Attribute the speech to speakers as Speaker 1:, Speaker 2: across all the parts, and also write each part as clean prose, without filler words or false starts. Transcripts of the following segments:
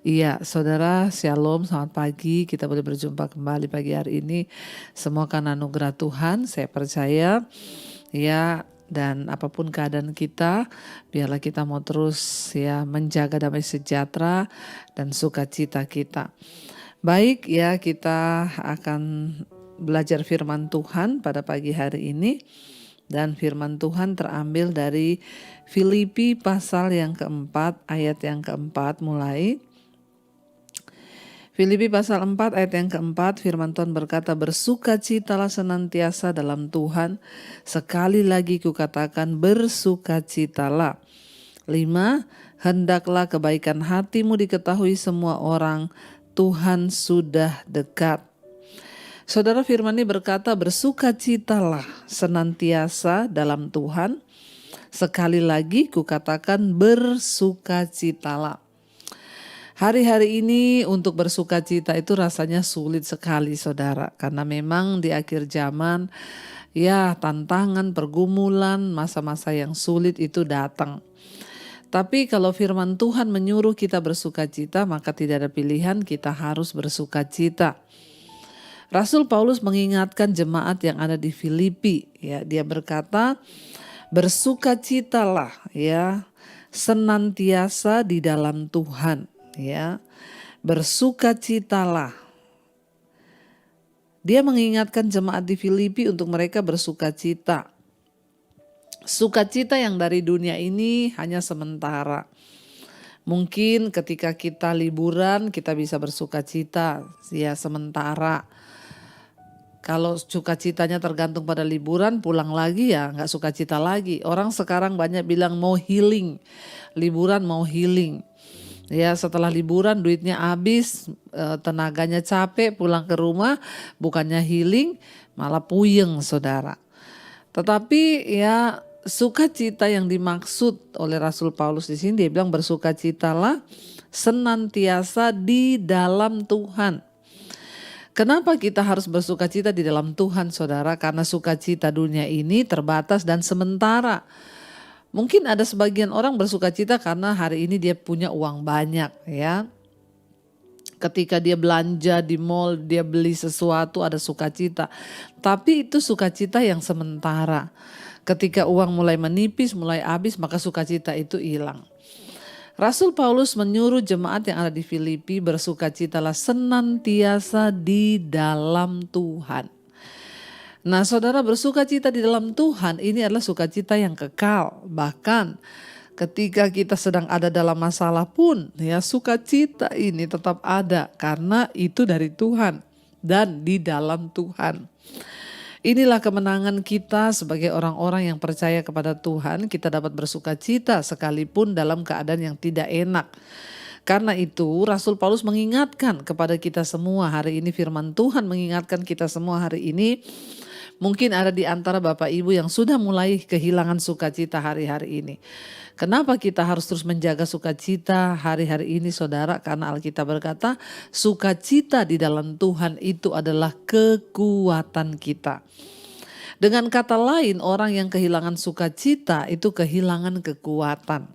Speaker 1: Iya, saudara, shalom, selamat pagi. Kita boleh berjumpa kembali pagi hari ini. Semua karena anugerah Tuhan, saya percaya. Ya, dan apapun keadaan kita, biarlah kita mau terus ya menjaga damai sejahtera dan sukacita kita. Baik ya, kita akan belajar firman Tuhan pada pagi hari ini. Dan firman Tuhan terambil dari Filipi pasal yang keempat, ayat yang keempat mulai. Filipi pasal 4 ayat yang keempat, firman Tuhan berkata, bersukacitalah senantiasa dalam Tuhan. Sekali lagi kukatakan bersukacitalah. 5. Hendaklah kebaikan hatimu diketahui semua orang, Tuhan sudah dekat. Saudara, firman ini berkata, bersukacitalah senantiasa dalam Tuhan. Sekali lagi kukatakan bersukacitalah. Hari-hari ini untuk bersukacita itu rasanya sulit sekali, saudara, karena memang di akhir zaman ya tantangan, pergumulan, masa-masa yang sulit itu datang. Tapi kalau firman Tuhan menyuruh kita bersukacita, maka tidak ada pilihan, kita harus bersukacita. Rasul Paulus mengingatkan jemaat yang ada di Filipi, ya, dia berkata, bersukacitalah ya senantiasa di dalam Tuhan. Ya, bersukacitalah. Dia mengingatkan jemaat di Filipi untuk mereka bersukacita. Sukacita yang dari dunia ini hanya sementara. Mungkin ketika kita liburan kita bisa bersukacita, ya sementara. Kalau sukacitanya tergantung pada liburan, pulang lagi ya nggak sukacita lagi. Orang sekarang banyak bilang mau healing, liburan mau healing. Ya, setelah liburan duitnya habis, tenaganya capek, pulang ke rumah bukannya healing malah puyeng, saudara. Tetapi ya sukacita yang dimaksud oleh Rasul Paulus di sini, dia bilang bersukacitalah senantiasa di dalam Tuhan. Kenapa kita harus bersukacita di dalam Tuhan, saudara? Karena sukacita dunia ini terbatas dan sementara. Mungkin ada sebagian orang bersukacita karena hari ini dia punya uang banyak, ya. Ketika dia belanja di mall, dia beli sesuatu, ada sukacita. Tapi itu sukacita yang sementara. Ketika uang mulai menipis, mulai habis, maka sukacita itu hilang. Rasul Paulus menyuruh jemaat yang ada di Filipi bersukacitalah senantiasa di dalam Tuhan. Nah, saudara, bersukacita di dalam Tuhan ini adalah sukacita yang kekal. Bahkan ketika kita sedang ada dalam masalah pun, ya sukacita ini tetap ada karena itu dari Tuhan dan di dalam Tuhan. Inilah kemenangan kita sebagai orang-orang yang percaya kepada Tuhan. Kita dapat bersukacita sekalipun dalam keadaan yang tidak enak. Karena itu Rasul Paulus mengingatkan kepada kita semua hari ini, firman Tuhan mengingatkan kita semua hari ini. Mungkin ada di antara Bapak Ibu yang sudah mulai kehilangan sukacita hari-hari ini. Kenapa kita harus terus menjaga sukacita hari-hari ini, saudara? Karena Alkitab berkata, sukacita di dalam Tuhan itu adalah kekuatan kita. Dengan kata lain, orang yang kehilangan sukacita itu kehilangan kekuatan.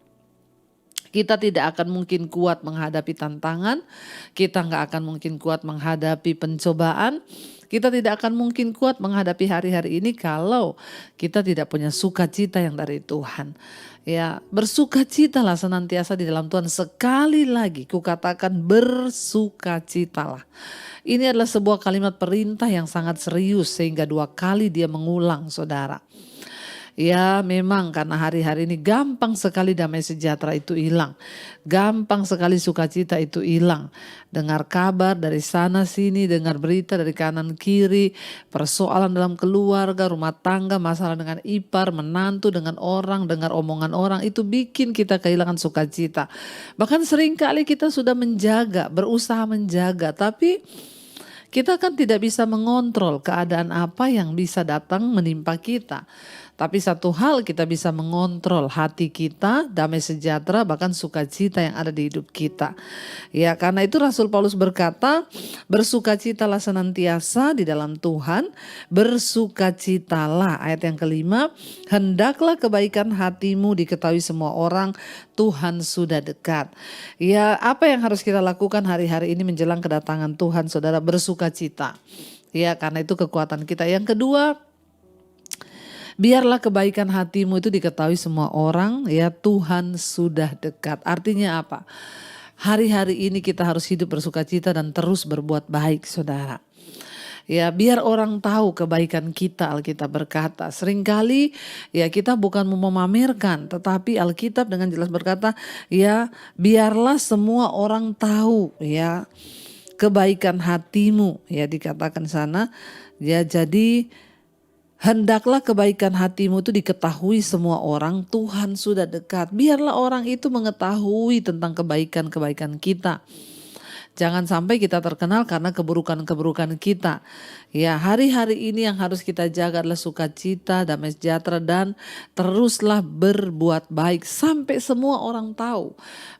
Speaker 1: Kita tidak akan mungkin kuat menghadapi tantangan, kita nggak akan mungkin kuat menghadapi pencobaan, kita tidak akan mungkin kuat menghadapi hari-hari ini kalau kita tidak punya sukacita yang dari Tuhan. Ya, bersukacitalah senantiasa di dalam Tuhan. Sekali lagi kukatakan bersukacitalah. Ini adalah sebuah kalimat perintah yang sangat serius sehingga 2 kali dia mengulang, saudara. Ya, memang karena hari-hari ini gampang sekali damai sejahtera itu hilang. Gampang sekali sukacita itu hilang. Dengar kabar dari sana sini, dengar berita dari kanan kiri, persoalan dalam keluarga, rumah tangga, masalah dengan ipar, menantu, dengan orang, dengar omongan orang, itu bikin kita kehilangan sukacita. Bahkan seringkali kita sudah menjaga, berusaha menjaga, tapi kita kan tidak bisa mengontrol keadaan apa yang bisa datang menimpa kita. Tapi satu hal, kita bisa mengontrol hati kita, damai sejahtera, bahkan sukacita yang ada di hidup kita. Ya, karena itu Rasul Paulus berkata, bersukacitalah senantiasa di dalam Tuhan, bersukacitalah. Ayat yang kelima, hendaklah kebaikan hatimu diketahui semua orang, Tuhan sudah dekat. Ya, apa yang harus kita lakukan hari-hari ini menjelang kedatangan Tuhan, saudara? Bersukacita. Ya, karena itu kekuatan kita. Yang kedua, biarlah kebaikan hatimu itu diketahui semua orang, ya, Tuhan sudah dekat. Artinya apa? Hari-hari ini kita harus hidup bersukacita dan terus berbuat baik, saudara. Ya, biar orang tahu kebaikan kita, Alkitab berkata. Seringkali ya kita bukan mau memamerkan, tetapi Alkitab dengan jelas berkata, ya biarlah semua orang tahu ya kebaikan hatimu, ya dikatakan sana. Ya, jadi hendaklah kebaikan hatimu itu diketahui semua orang, Tuhan sudah dekat. Biarlah orang itu mengetahui tentang kebaikan-kebaikan kita. Jangan sampai kita terkenal karena keburukan-keburukan kita. Ya, hari-hari ini yang harus kita jaga adalah sukacita, damai sejahtera, dan teruslah berbuat baik sampai semua orang tahu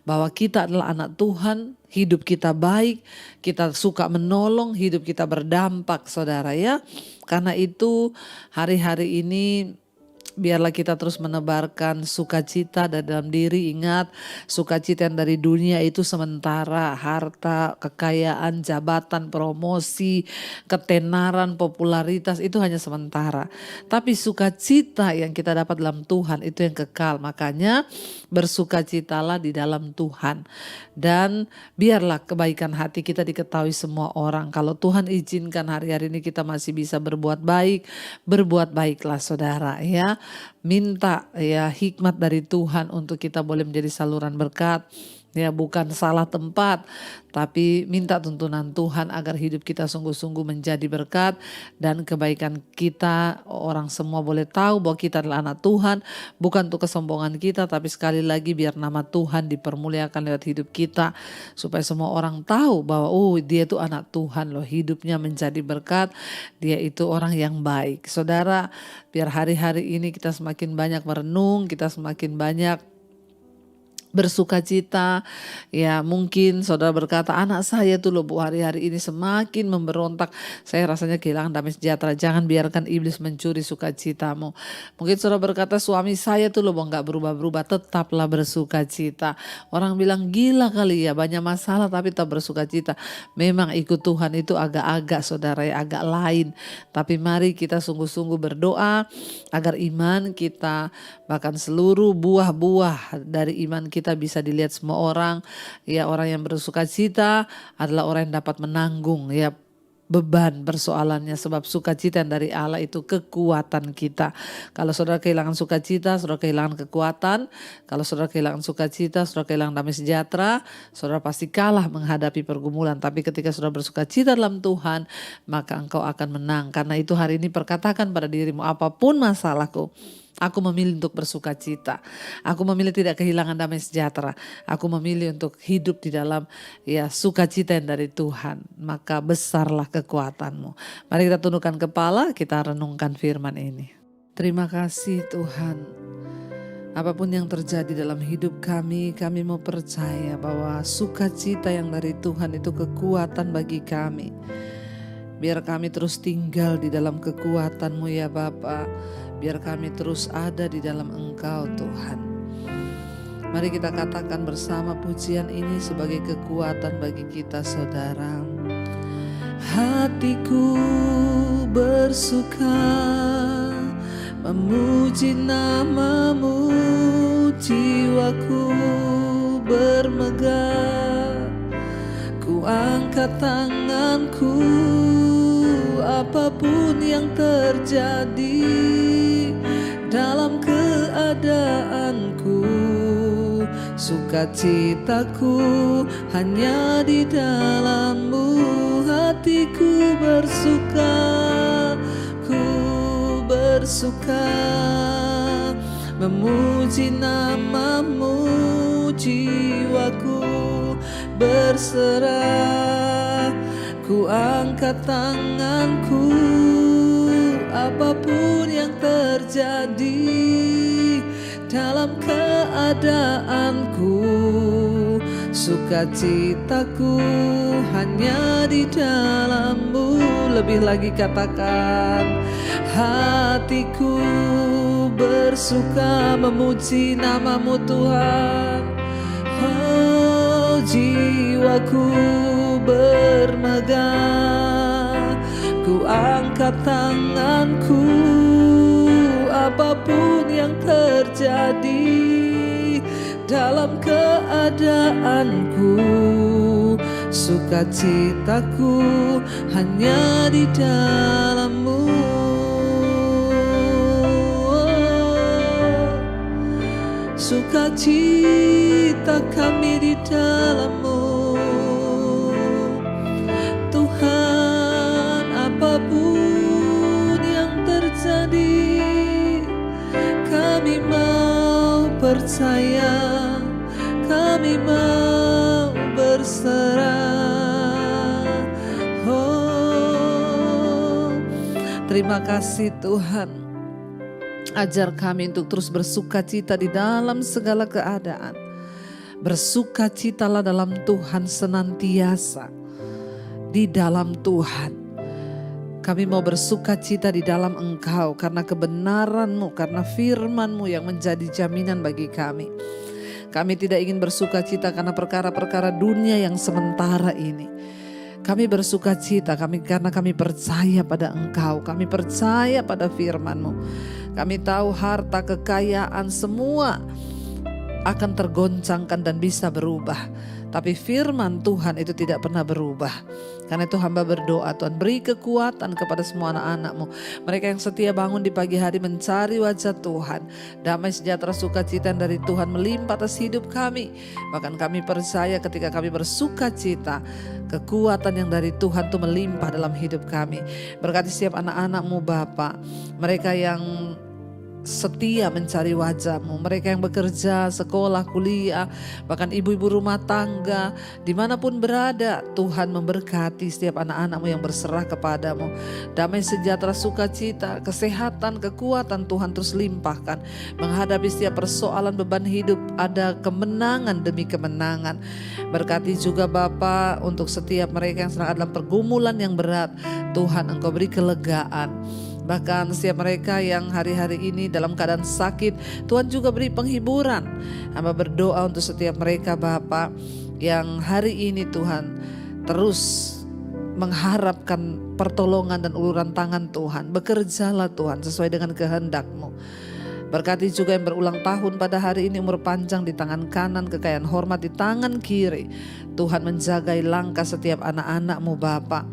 Speaker 1: bahwa kita adalah anak Tuhan, hidup kita baik, kita suka menolong, hidup kita berdampak, saudara ya. Karena itu hari-hari ini biarlah kita terus menebarkan sukacita dalam diri. Ingat, sukacita yang dari dunia itu sementara. Harta, kekayaan, jabatan, promosi, ketenaran, popularitas itu hanya sementara. Tapi sukacita yang kita dapat dalam Tuhan itu yang kekal. Makanya bersukacitalah di dalam Tuhan. Dan biarlah kebaikan hati kita diketahui semua orang. Kalau Tuhan izinkan hari-hari ini kita masih bisa berbuat baiklah saudara ya. Minta ya hikmat dari Tuhan untuk kita boleh menjadi saluran berkat. Ya, bukan salah tempat, tapi minta tuntunan Tuhan agar hidup kita sungguh-sungguh menjadi berkat dan kebaikan kita. Orang semua boleh tahu bahwa kita adalah anak Tuhan, bukan untuk kesombongan kita, tapi sekali lagi biar nama Tuhan dipermuliakan lewat hidup kita, supaya semua orang tahu bahwa dia itu anak Tuhan loh, hidupnya menjadi berkat, dia itu orang yang baik. Saudara, biar hari-hari ini kita semakin banyak merenung, kita semakin banyak bersukacita. Ya, mungkin saudara berkata, anak saya tuh loh Bu hari-hari ini semakin memberontak, saya rasanya kehilangan damai sejahtera. Jangan biarkan iblis mencuri sukacitamu. Mungkin saudara berkata, suami saya tuh loh gak berubah-berubah, tetaplah bersukacita. Orang bilang gila kali ya, banyak masalah tapi tetap bersukacita. Memang ikut Tuhan itu agak-agak saudara ya, agak lain. Tapi mari kita sungguh-sungguh berdoa agar iman kita, bahkan seluruh buah-buah dari iman kita bisa dilihat semua orang. Ya, orang yang bersukacita adalah orang yang dapat menanggung ya beban persoalannya, sebab sukacita yang dari Allah itu kekuatan kita. Kalau saudara kehilangan sukacita, saudara kehilangan kekuatan. Kalau saudara kehilangan sukacita, saudara kehilangan damai sejahtera, saudara pasti kalah menghadapi pergumulan. Tapi ketika saudara bersukacita dalam Tuhan, maka engkau akan menang. Karena itu hari ini perkatakan pada dirimu, apapun masalahku, aku memilih untuk bersukacita. Aku memilih tidak kehilangan damai sejahtera. Aku memilih untuk hidup di dalam ya sukacita yang dari Tuhan. Maka besarlah kekuatanmu. Mari kita tundukkan kepala, kita renungkan firman ini. Terima kasih Tuhan. Apapun yang terjadi dalam hidup kami mau percaya bahwa sukacita yang dari Tuhan itu kekuatan bagi kami. Biar kami terus tinggal di dalam kekuatan-Mu ya Bapa. Biar kami terus ada di dalam Engkau Tuhan. Mari kita katakan bersama pujian ini sebagai kekuatan bagi kita saudara. Hatiku bersuka memuji nama-Mu, jiwaku bermegah. Ku angkat tanganku apapun yang terjadi dalam keadaanku, sukacitaku hanya di dalam-Mu. Hatiku bersuka, ku bersuka memuji nama-Mu, jiwaku berserah. Ku angkat tanganku apapun yang terjadi dalam keadaanku, sukacitaku hanya di dalam-Mu. Lebih lagi katakan, hatiku bersuka memuji nama-Mu Tuhan. Oh, jiwaku bermegah, ku angkat tanganku, apapun yang terjadi dalam keadaanku, sukacitaku hanya di dalam-Mu. Sukacita kami di dalam-Mu Tuhan. Apapun yang terjadi, kami mau percaya, kami mau berserah. Oh, terima kasih Tuhan. Ajar kami untuk terus bersukacita di dalam segala keadaan. Bersukacitalah dalam Tuhan senantiasa. Di dalam Tuhan. Kami mau bersukacita di dalam Engkau karena kebenaran-Mu, karena firman-Mu yang menjadi jaminan bagi kami. Kami tidak ingin bersukacita karena perkara-perkara dunia yang sementara ini. Kami bersukacita karena kami percaya pada Engkau. Kami percaya pada firman-Mu. Kami tahu harta, kekayaan semua akan tergoncangkan dan bisa berubah. Tapi firman Tuhan itu tidak pernah berubah. Karena itu hamba berdoa, Tuhan beri kekuatan kepada semua anak-anak-Mu. Mereka yang setia bangun di pagi hari mencari wajah Tuhan. Damai sejahtera sukacita dari Tuhan melimpah atas hidup kami. Bahkan kami percaya ketika kami bersukacita, kekuatan yang dari Tuhan itu melimpah dalam hidup kami. Berkati setiap anak-anak-Mu Bapa. Mereka yang setia mencari wajah-Mu, mereka yang bekerja, sekolah, kuliah, bahkan ibu-ibu rumah tangga, dimanapun berada, Tuhan memberkati setiap anak-anak-Mu yang berserah kepada-Mu. Damai sejahtera sukacita, kesehatan, kekuatan Tuhan terus limpahkan. Menghadapi setiap persoalan beban hidup, ada kemenangan demi kemenangan. Berkati juga Bapa untuk setiap mereka yang sedang dalam pergumulan yang berat, Tuhan Engkau beri kelegaan. Bahkan setiap mereka yang hari-hari ini dalam keadaan sakit, Tuhan juga beri penghiburan. Hamba berdoa untuk setiap mereka Bapa yang hari ini Tuhan terus mengharapkan pertolongan dan uluran tangan Tuhan. Bekerjalah Tuhan sesuai dengan kehendak-Mu. Berkati juga yang berulang tahun pada hari ini, umur panjang di tangan kanan, kekayaan hormat di tangan kiri. Tuhan menjagai langkah setiap anak-anak-Mu Bapa.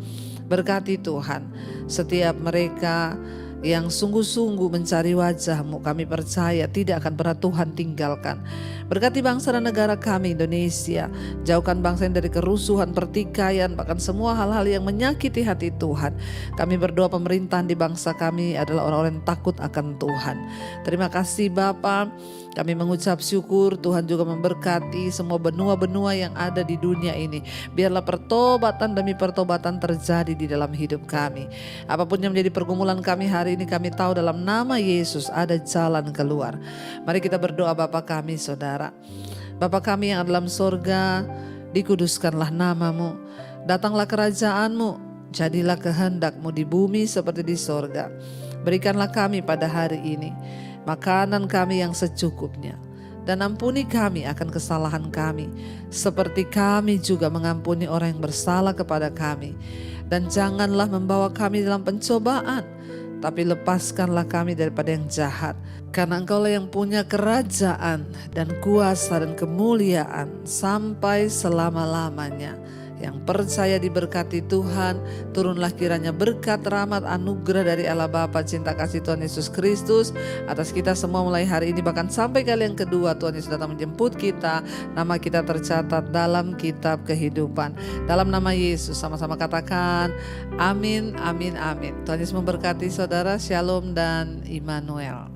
Speaker 1: Berkati Tuhan setiap mereka yang sungguh-sungguh mencari wajah-Mu, kami percaya tidak akan pernah Tuhan tinggalkan. Berkati bangsa dan negara kami Indonesia, jauhkan bangsa ini dari kerusuhan, pertikaian, bahkan semua hal-hal yang menyakiti hati Tuhan. Kami berdoa pemerintahan di bangsa kami adalah orang-orang yang takut akan Tuhan. Terima kasih Bapa. Kami mengucap syukur Tuhan juga memberkati semua benua-benua yang ada di dunia ini. Biarlah pertobatan demi pertobatan terjadi di dalam hidup kami. Apapun yang menjadi pergumulan kami hari ini, kami tahu dalam nama Yesus ada jalan keluar. Mari kita berdoa Bapa kami saudara. Bapa kami yang ada dalam sorga, dikuduskanlah nama-Mu. Datanglah kerajaan-Mu, jadilah kehendak-Mu di bumi seperti di sorga. Berikanlah kami pada hari ini makanan kami yang secukupnya. Dan ampuni kami akan kesalahan kami, seperti kami juga mengampuni orang yang bersalah kepada kami. Dan janganlah membawa kami dalam pencobaan, tapi lepaskanlah kami daripada yang jahat. Karena Engkaulah yang punya kerajaan dan kuasa dan kemuliaan sampai selama-lamanya. Yang percaya diberkati Tuhan, turunlah kiranya berkat, rahmat, anugerah dari Allah Bapa, cinta kasih Tuhan Yesus Kristus atas kita semua mulai hari ini bahkan sampai kali yang kedua Tuhan Yesus datang menjemput kita. Nama kita tercatat dalam kitab kehidupan. Dalam nama Yesus sama-sama katakan amin, amin, amin. Tuhan Yesus memberkati saudara. Shalom dan Immanuel.